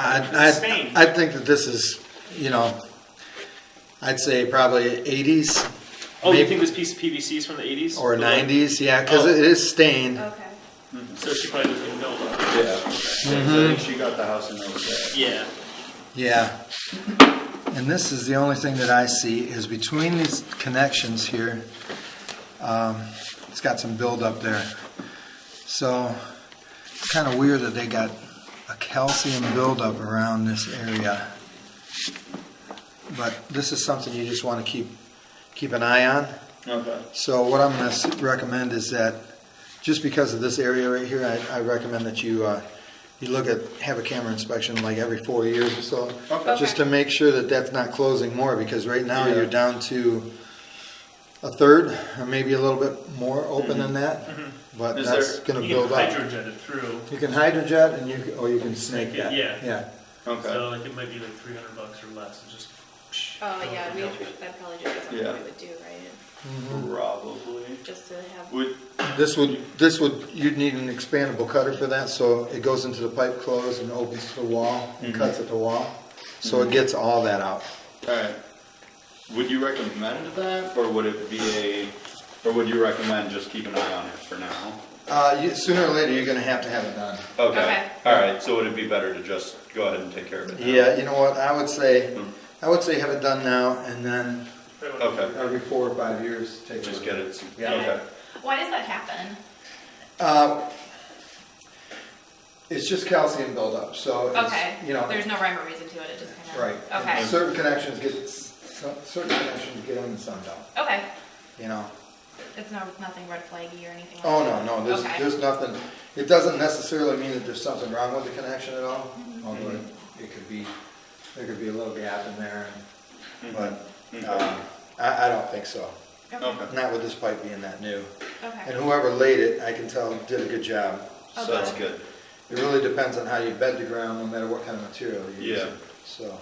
I think that this is, I'd say probably 80s. Oh, you think this piece of PVC is from the 80s? Or 90s, yeah, because it is stained. Okay. So she probably doesn't even know about it. Yeah. I think she got the house in those days. Yeah. Yeah. And this is the only thing that I see is between these connections here, it's got some buildup there. So it's kind of weird that they got a calcium buildup around this area. But this is something you just want to keep an eye on. Okay. So what I'm going to recommend is that just because of this area right here, I recommend that you have a camera inspection like every 4 years or so, just to make sure that that's not closing more, because right now you're down to a third or maybe a little bit more open than that, but that's going to build up. You can hydrojet it through. You can hydrojet and you can snake that. Yeah. Okay. So like it might be like $300 or less. It's just. Oh yeah, that'd probably just be something we would do, right? Probably. Just to have. You'd need an expandable cutter for that, so it goes into the pipe close and opens to the wall and cuts at the wall, so it gets all that out. All right. Would you recommend that, or would would you recommend just keep an eye on it for now? Sooner or later, you're going to have it done. Okay. All right. So would it be better to just go ahead and take care of it now? Yeah. You know what? I would say have it done now, and then every 4 or 5 years, Just get it. Yeah. Okay. Why does that happen? It's just calcium buildup. So it's, there's no rhyme or reason to it. It just kind of. right. Okay. Certain connections get in the sun down. Okay. It's nothing red flaggy or anything like Oh that. no, there's nothing. It doesn't necessarily mean that there's something wrong with the connection at all. Although it could be, there could be a little gap in there, but I don't think so. Okay. Not with this pipe being that new. Okay. And whoever laid it, I can tell, did a good job. So that's good. It really depends on how you bed the ground, no matter what kind of material you use. Yeah. So.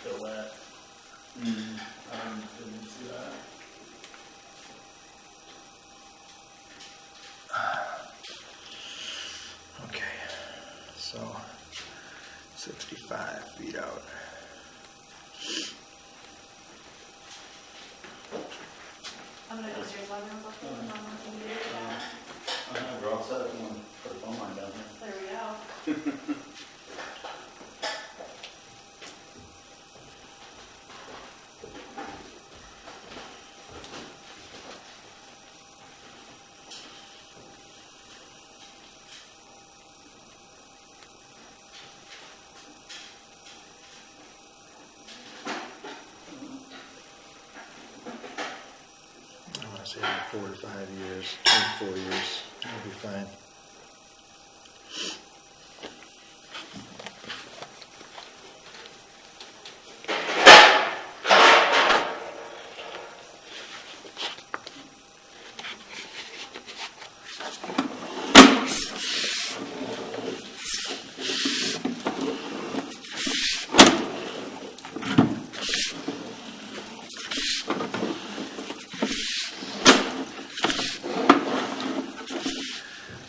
Feel that. Didn't see that. Okay. So 65 feet out. I'm gonna go upstairs while everyone's looking. We're all set. I'm gonna put a phone line down there. There we go. I want to say 4 to 5 years, 4 years, it'll be fine.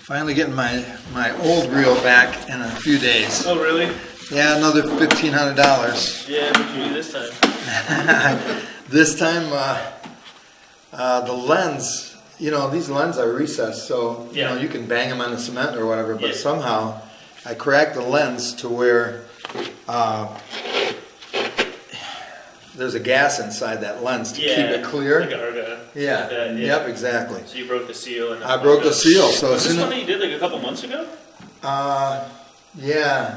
Finally getting my old reel back in a few days. Oh really? Yeah, another $1,500. Yeah, what did you do this time? This time, the lens, these lenses are recessed, so you can bang them on the cement or whatever. But somehow, I cracked the lens to where there's a gas inside that lens to keep it clear. Like a Arga. Yeah. Like that, Yep, exactly. So you broke the seal and I broke the seal. So was this one that you did like a couple months ago? Yeah.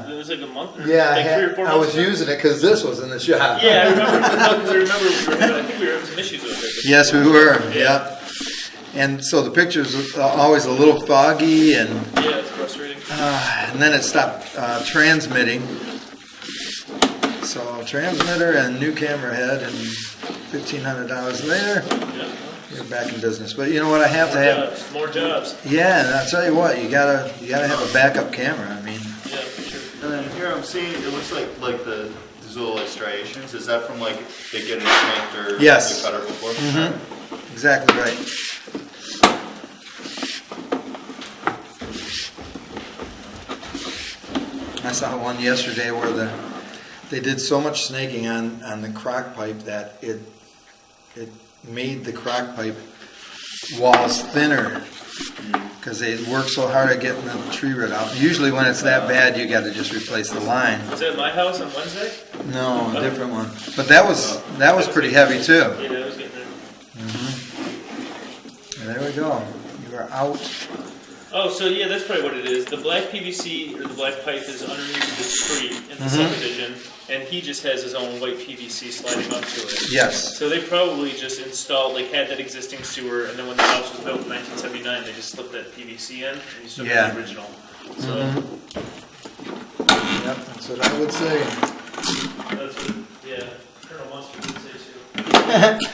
It was like a month or Yeah, like 3 or 4 months I was ago? using it because this was in the shop. Yeah, I remember. I think we were having some issues with it. Yes, we were. Yeah. Yep. And so the picture's always a little foggy, and Yeah, it's frustrating. and then it stopped transmitting. So transmitter and new camera head, and $1,500 later, Yeah. you're back in business. But you know what? I have to have. More jobs. Yeah, and I'll tell you what, you gotta have a backup camera. I mean. Yeah, for sure. And then here I'm seeing it looks like these little striations. Is that from like they get it snaked or Yes. the cutter before? Mm-hmm. Exactly right. I saw one yesterday where they did so much snaking on the crock pipe that it made the crock pipe walls thinner because they work so hard at getting the tree root out. Usually when it's that bad, you got to just replace the line. Was that at my house on Wednesday? No, a different one. But that was pretty heavy too. Yeah, that was getting there. There we go. You are out. Oh, so yeah, that's probably what it is. The black PVC or the black pipe is underneath the street in the subdivision, and he just has his own white PVC sliding up to it. Yes. So they probably just installed, like, had that existing sewer, and then when the house was built in 1979, they just slipped that PVC in, and you still got the original. So Yep, that's what I would say. that's what, yeah, Colonel Mustard would say too.